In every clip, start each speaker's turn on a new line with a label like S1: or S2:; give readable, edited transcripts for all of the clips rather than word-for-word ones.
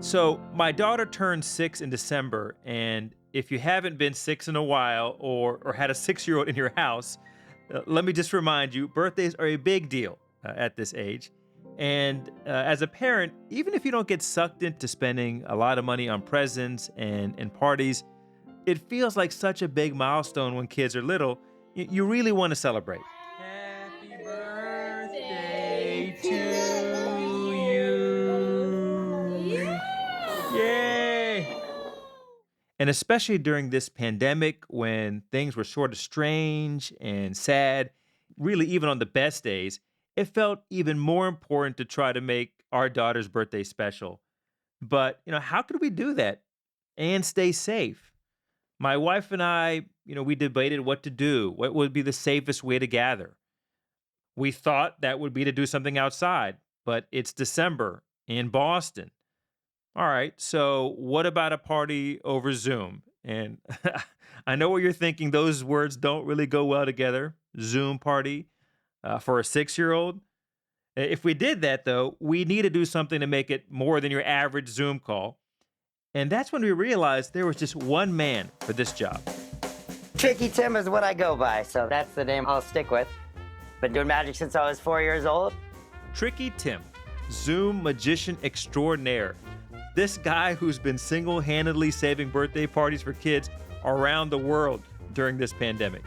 S1: So, my daughter turned 6 in December, and if you haven't been 6 in a while or had a 6-year-old in your house, let me just remind you, birthdays are a big deal at this age. And as a parent, even if you don't get sucked into spending a lot of money on presents and parties, it feels like such a big milestone when kids are little. You really want to celebrate. Happy birthday to you. Yay! And especially during this pandemic when things were sort of strange and sad, really, even on the best days, it felt even more important to try to make our daughter's birthday special. But, how could we do that and stay safe? My wife and I, we debated what to do, what would be the safest way to gather. We thought that would be to do something outside, but it's December in Boston. All right, so what about a party over Zoom? And I know what you're thinking. Those words don't really go well together. Zoom party for a 6-year-old. If we did that, though, we need to do something to make it more than your average Zoom call. And that's when we realized there was just one man for this job.
S2: Tricky Tim is what I go by, so that's the name I'll stick with. Been doing magic since I was 4 years old.
S1: Tricky Tim, Zoom magician extraordinaire. This guy who's been single-handedly saving birthday parties for kids around the world during this pandemic.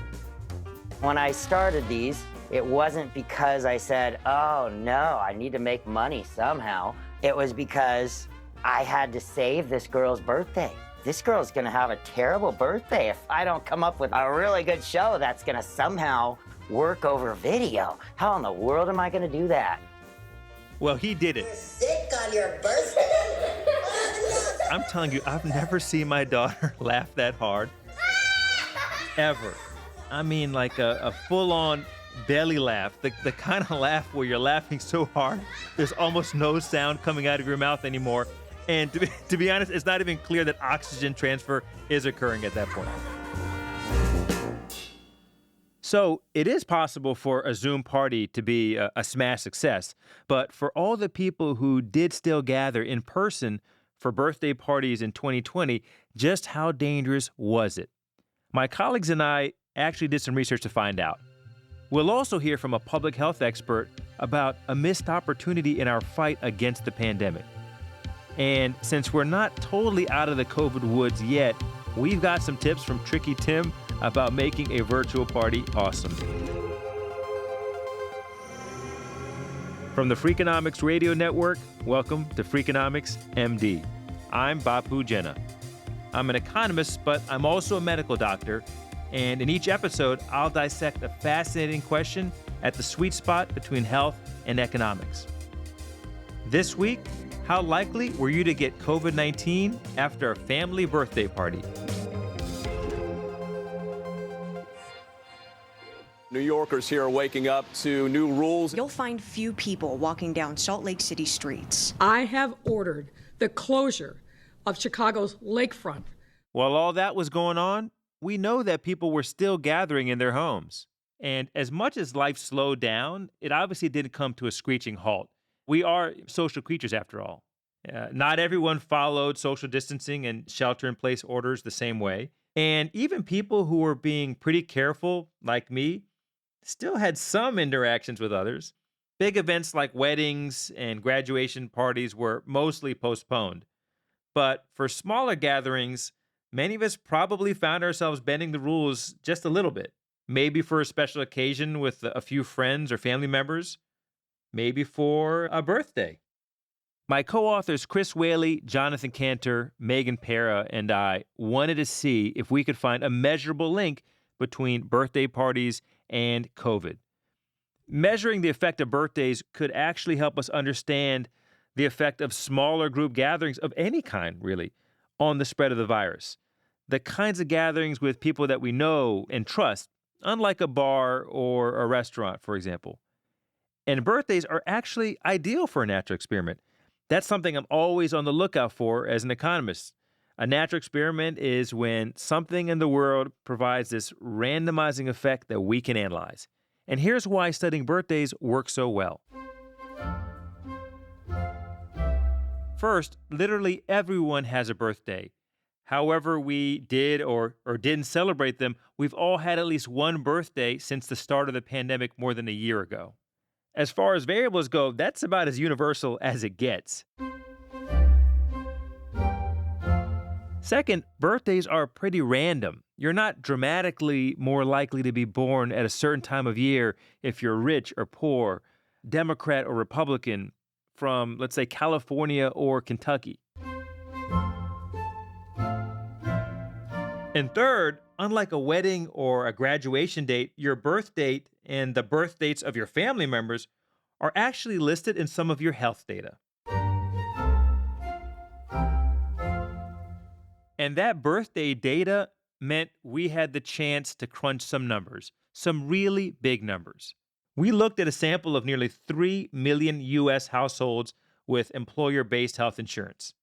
S2: When I started these, it wasn't because I said, oh no, I need to make money somehow. It was because I had to save this girl's birthday. This girl's gonna have a terrible birthday if I don't come up with a really good show that's gonna somehow work over video. How in the world am I gonna do that?
S1: Well, he did it.
S3: You're sick on your birthday?
S1: I'm telling you, I've never seen my daughter laugh that hard. Ever. I mean, like a full-on belly laugh, the kind of laugh where you're laughing so hard, there's almost no sound coming out of your mouth anymore. And to be honest, it's not even clear that oxygen transfer is occurring at that point. So it is possible for a Zoom party to be a smash success, but for all the people who did still gather in person for birthday parties in 2020, just how dangerous was it? My colleagues and I actually did some research to find out. We'll also hear from a public health expert about a missed opportunity in our fight against the pandemic. And since we're not totally out of the COVID woods yet, we've got some tips from Tricky Tim about making a virtual party awesome. From the Freakonomics Radio Network, welcome to Freakonomics MD. I'm Bapu Jena. I'm an economist, but I'm also a medical doctor. And in each episode, I'll dissect a fascinating question at the sweet spot between health and economics. This week, how likely were you to get COVID-19 after a family birthday party?
S4: New Yorkers here are waking up to new rules.
S5: You'll find few people walking down Salt Lake City streets.
S6: I have ordered the closure of Chicago's lakefront.
S1: While all that was going on, we know that people were still gathering in their homes. And as much as life slowed down, it obviously didn't come to a screeching halt. We are social creatures after all. Not everyone followed social distancing and shelter-in-place orders the same way. And even people who were being pretty careful, like me, still had some interactions with others. Big events like weddings and graduation parties were mostly postponed. But for smaller gatherings, many of us probably found ourselves bending the rules just a little bit. Maybe for a special occasion with a few friends or family members. Maybe for a birthday. My co-authors Chris Whaley, Jonathan Cantor, Megan Para, and I wanted to see if we could find a measurable link between birthday parties and COVID. Measuring the effect of birthdays could actually help us understand the effect of smaller group gatherings of any kind, really, on the spread of the virus. The kinds of gatherings with people that we know and trust, unlike a bar or a restaurant, for example. And birthdays are actually ideal for a natural experiment. That's something I'm always on the lookout for as an economist. A natural experiment is when something in the world provides this randomizing effect that we can analyze. And here's why studying birthdays works so well. First, literally everyone has a birthday. However we did or didn't celebrate them, we've all had at least one birthday since the start of the pandemic more than a year ago. As far as variables go, that's about as universal as it gets. Second, birthdays are pretty random. You're not dramatically more likely to be born at a certain time of year if you're rich or poor, Democrat or Republican, from, let's say, California or Kentucky. And third, unlike a wedding or a graduation date, your birth date and the birth dates of your family members are actually listed in some of your health data. And that birthday data meant we had the chance to crunch some numbers, some really big numbers. We looked at a sample of nearly 3 million US households with employer-based health insurance.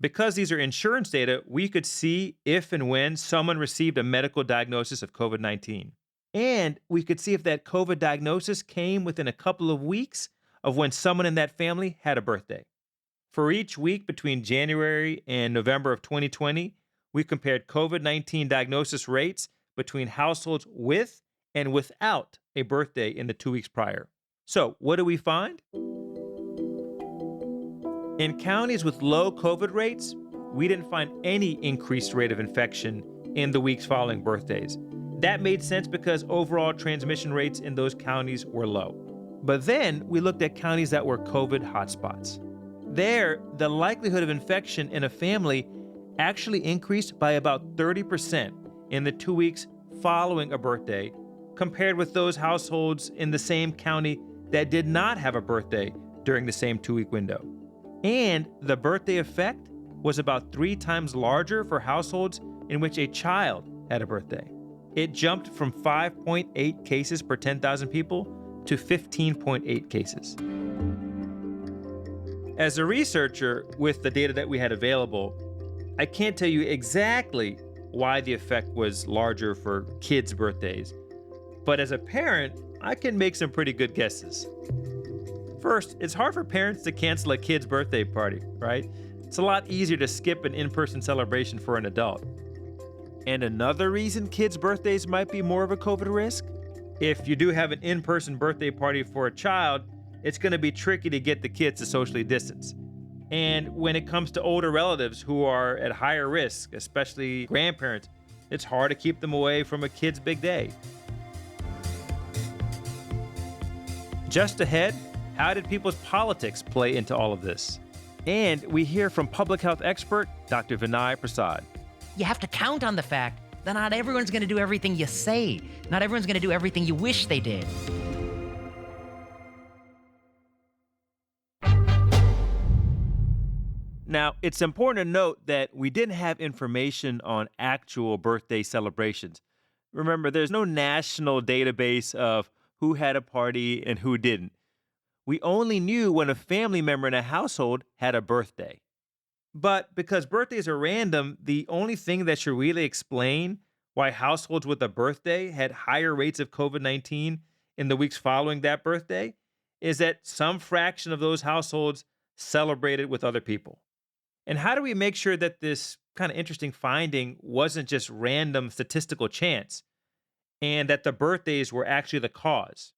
S1: Because these are insurance data, we could see if and when someone received a medical diagnosis of COVID-19. And we could see if that COVID diagnosis came within a couple of weeks of when someone in that family had a birthday. For each week between January and November of 2020, we compared COVID-19 diagnosis rates between households with and without a birthday in the 2 weeks prior. So, what do we find? In counties with low COVID rates, we didn't find any increased rate of infection in the weeks following birthdays. That made sense because overall transmission rates in those counties were low. But then we looked at counties that were COVID hotspots. There, the likelihood of infection in a family actually increased by about 30% in the 2 weeks following a birthday, compared with those households in the same county that did not have a birthday during the same 2-week window. And the birthday effect was about 3 times larger for households in which a child had a birthday. It jumped from 5.8 cases per 10,000 people to 15.8 cases. As a researcher, with the data that we had available, I can't tell you exactly why the effect was larger for kids' birthdays. But as a parent, I can make some pretty good guesses. First, it's hard for parents to cancel a kid's birthday party, right? It's a lot easier to skip an in-person celebration for an adult. And another reason kids' birthdays might be more of a COVID risk? If you do have an in-person birthday party for a child, it's going to be tricky to get the kids to socially distance. And when it comes to older relatives who are at higher risk, especially grandparents, it's hard to keep them away from a kid's big day. Just ahead, how did people's politics play into all of this? And we hear from public health expert Dr. Vinay Prasad.
S7: You have to count on the fact that not everyone's going to do everything you say. Not everyone's going to do everything you wish they did.
S1: Now, it's important to note that we didn't have information on actual birthday celebrations. Remember, there's no national database of who had a party and who didn't. We only knew when a family member in a household had a birthday. But because birthdays are random, the only thing that should really explain why households with a birthday had higher rates of COVID-19 in the weeks following that birthday is that some fraction of those households celebrated with other people. And how do we make sure that this kind of interesting finding wasn't just random statistical chance and that the birthdays were actually the cause?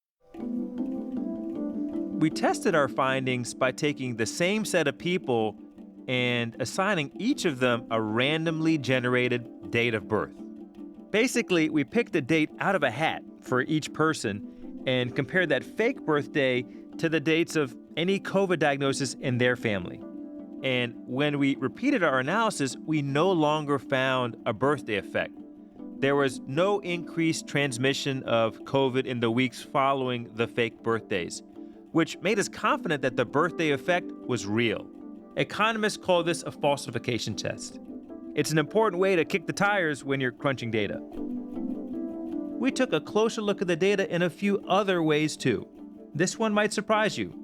S1: We tested our findings by taking the same set of people and assigning each of them a randomly generated date of birth. Basically, we picked a date out of a hat for each person and compared that fake birthday to the dates of any COVID diagnosis in their family. And when we repeated our analysis, we no longer found a birthday effect. There was no increased transmission of COVID in the weeks following the fake birthdays, which made us confident that the birthday effect was real. Economists call this a falsification test. It's an important way to kick the tires when you're crunching data. We took a closer look at the data in a few other ways too. This one might surprise you.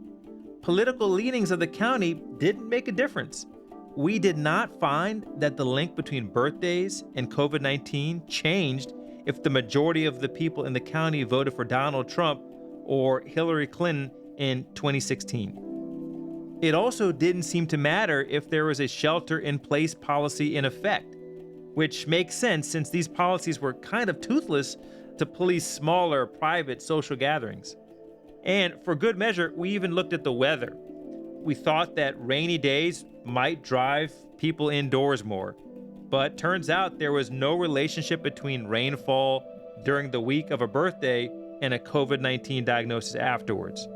S1: Political leanings of the county didn't make a difference. We did not find that the link between birthdays and COVID-19 changed if the majority of the people in the county voted for Donald Trump or Hillary Clinton in 2016. It also didn't seem to matter if there was a shelter-in-place policy in effect, which makes sense since these policies were kind of toothless to police smaller, private social gatherings. And for good measure, we even looked at the weather. We thought that rainy days might drive people indoors more, but turns out there was no relationship between rainfall during the week of a birthday and a COVID-19 diagnosis afterwards.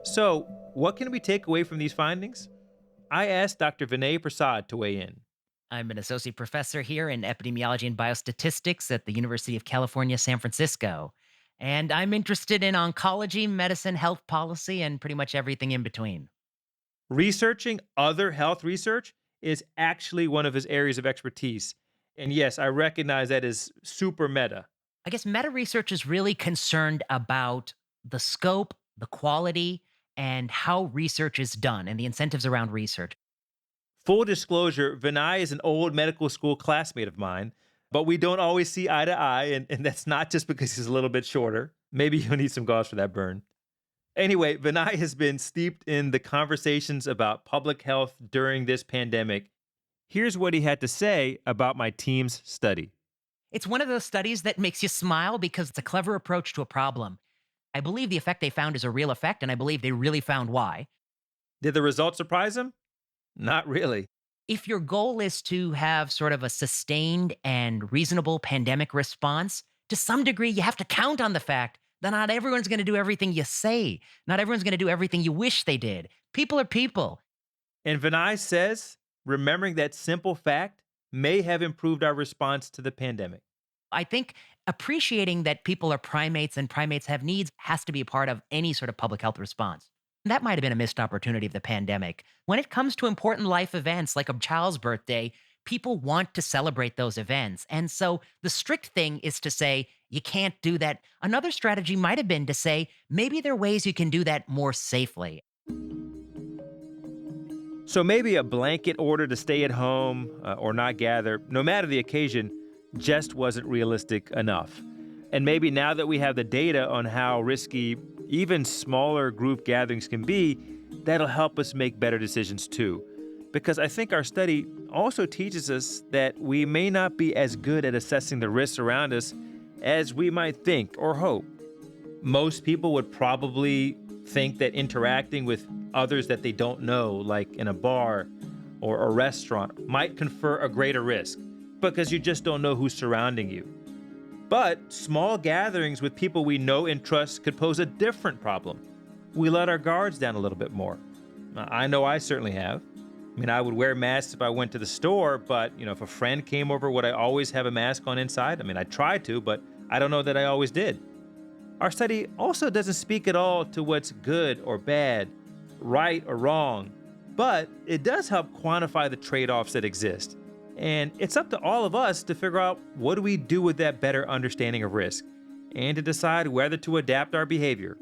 S1: So, what can we take away from these findings? I asked Dr. Vinay Prasad to weigh in.
S7: I'm an associate professor here in epidemiology and biostatistics at the University of California, San Francisco. And I'm interested in oncology, medicine, health policy, and pretty much everything in between.
S1: Researching other health research is actually one of his areas of expertise. And yes, I recognize that is super meta.
S7: I guess meta research is really concerned about the scope, the quality, and how research is done and the incentives around research.
S1: Full disclosure, Vinay is an old medical school classmate of mine, but we don't always see eye to eye, and that's not just because he's a little bit shorter. Maybe you'll need some gauze for that burn. Anyway, Vinay has been steeped in the conversations about public health during this pandemic. Here's what he had to say about my team's study.
S7: It's one of those studies that makes you smile because it's a clever approach to a problem. I believe the effect they found is a real effect, and I believe they really found why.
S1: Did the results surprise him? Not really.
S7: If your goal is to have sort of a sustained and reasonable pandemic response, to some degree, you have to count on the fact that not everyone's going to do everything you say. Not everyone's going to do everything you wish they did. People are people.
S1: And Vinay says remembering that simple fact may have improved our response to the pandemic.
S7: I think appreciating that people are primates and primates have needs has to be a part of any sort of public health response. That might have been a missed opportunity of the pandemic. When it comes to important life events like a child's birthday, people want to celebrate those events. And so the strict thing is to say, you can't do that. Another strategy might have been to say, maybe there are ways you can do that more safely.
S1: So maybe a blanket order to stay at home or not gather, no matter the occasion, just wasn't realistic enough. And maybe now that we have the data on how risky even smaller group gatherings can be, that'll help us make better decisions too. Because I think our study also teaches us that we may not be as good at assessing the risks around us as we might think or hope. Most people would probably think that interacting with others that they don't know, like in a bar or a restaurant, might confer a greater risk because you just don't know who's surrounding you. But small gatherings with people we know and trust could pose a different problem. We let our guards down a little bit more. I know I certainly have. I mean, I would wear masks if I went to the store, but, if a friend came over, would I always have a mask on inside? I mean, I tried to, but I don't know that I always did. Our study also doesn't speak at all to what's good or bad, right or wrong, but it does help quantify the trade-offs that exist. And it's up to all of us to figure out what do we do with that better understanding of risk and to decide whether to adapt our behavior.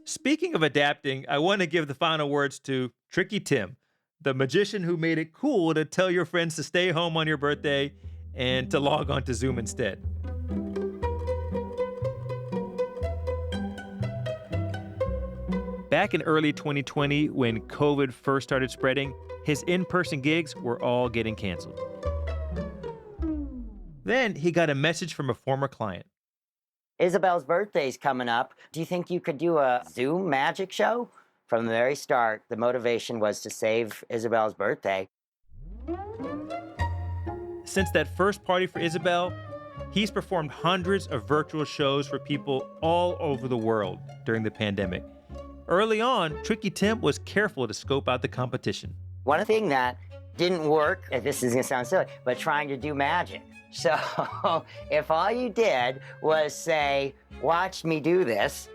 S1: Speaking of adapting, I want to give the final words to Tricky Tim, the magician who made it cool to tell your friends to stay home on your birthday and to log on to Zoom instead. Back in early 2020, when COVID first started spreading, his in-person gigs were all getting canceled. Then he got a message from a former client.
S2: Isabel's birthday's coming up. Do you think you could do a Zoom magic show? From the very start, the motivation was to save Isabel's birthday.
S1: Since that first party for Isabel, he's performed hundreds of virtual shows for people all over the world during the pandemic. Early on, Tricky Tim was careful to scope out the competition.
S2: One thing that didn't work, and this is gonna sound silly, but trying to do magic. So if all you did was say, watch me do this,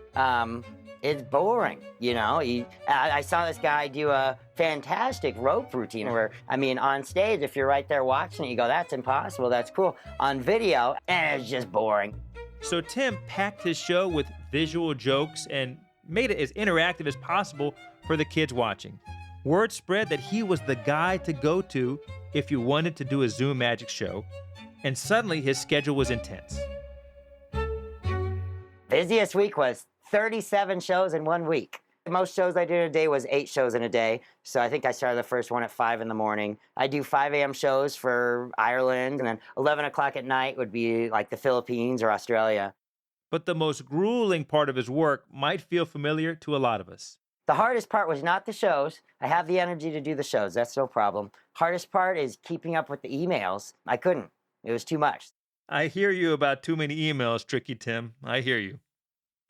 S2: it's boring, I saw this guy do a fantastic rope routine where, on stage, if you're right there watching it, you go, that's impossible, that's cool. On video, and it's just boring.
S1: So Tim packed his show with visual jokes and made it as interactive as possible for the kids watching. Word spread that he was the guy to go to if you wanted to do a Zoom magic show, and suddenly his schedule was intense.
S2: busiest week was 37 shows in 1 week. The most shows I did in a day was 8 shows in a day. So I think I started the first one at 5 in the morning. I do 5 a.m. shows for Ireland, and then 11 o'clock at night would be like the Philippines or Australia.
S1: But the most grueling part of his work might feel familiar to a lot of us.
S2: The hardest part was not the shows. I have the energy to do the shows. That's no problem. Hardest part is keeping up with the emails. I couldn't. It was too much.
S1: I hear you about too many emails, Tricky Tim. I hear you.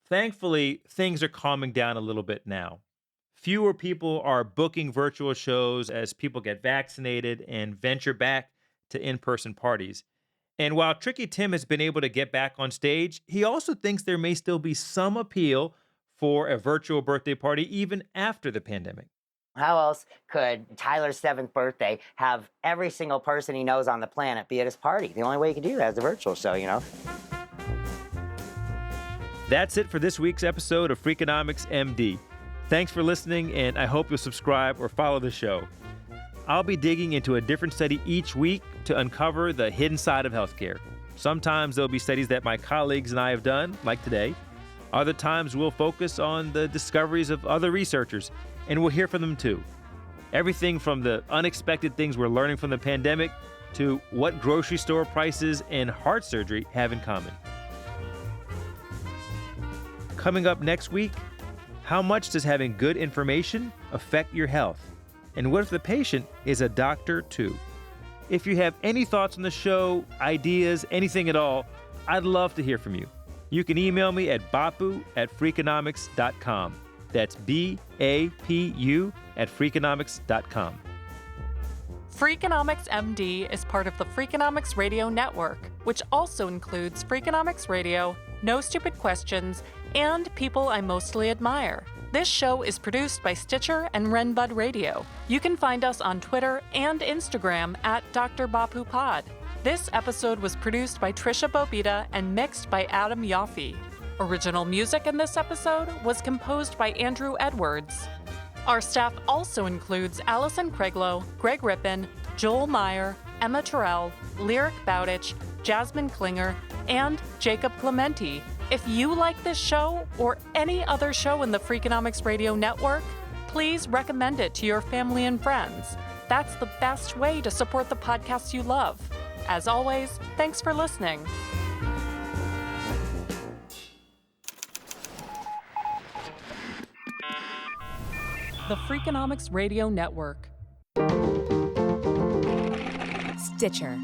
S1: Thankfully, things are calming down a little bit now. Fewer people are booking virtual shows as people get vaccinated and venture back to in-person parties. And while Tricky Tim has been able to get back on stage, he also thinks there may still be some appeal for a virtual birthday party even after the pandemic.
S2: How else could Tyler's 7th birthday have every single person he knows on the planet be at his party? The only way you can do that is a virtual show, you know?
S1: That's it for this week's episode of Freakonomics MD. Thanks for listening, and I hope you'll subscribe or follow the show. I'll be digging into a different study each week to uncover the hidden side of healthcare. Sometimes there'll be studies that my colleagues and I have done, like today. Other times we'll focus on the discoveries of other researchers, and we'll hear from them too. Everything from the unexpected things we're learning from the pandemic to what grocery store prices and heart surgery have in common. Coming up next week, how much does having good information affect your health? And what if the patient is a doctor too? If you have any thoughts on the show, ideas, anything at all, I'd love to hear from you. You can email me at bapu@freakonomics.com. That's BAPU @freakonomics.com.
S8: Freakonomics MD is part of the Freakonomics Radio Network, which also includes Freakonomics Radio, No Stupid Questions, and People I Mostly Admire. This show is produced by Stitcher and Renbud Radio. You can find us on Twitter and Instagram at Dr. Bapu Pod. This episode was produced by Trisha Bobita and mixed by Adam Yaffe. Original music in this episode was composed by Andrew Edwards. Our staff also includes Allison Craiglow, Greg Rippin, Joel Meyer, Emma Terrell, Lyric Bowditch, Jasmine Klinger, and Jacob Clementi. If you like this show or any other show in the Freakonomics Radio Network, please recommend it to your family and friends. That's the best way to support the podcasts you love. As always, thanks for listening. The Freakonomics Radio Network.
S9: Stitcher.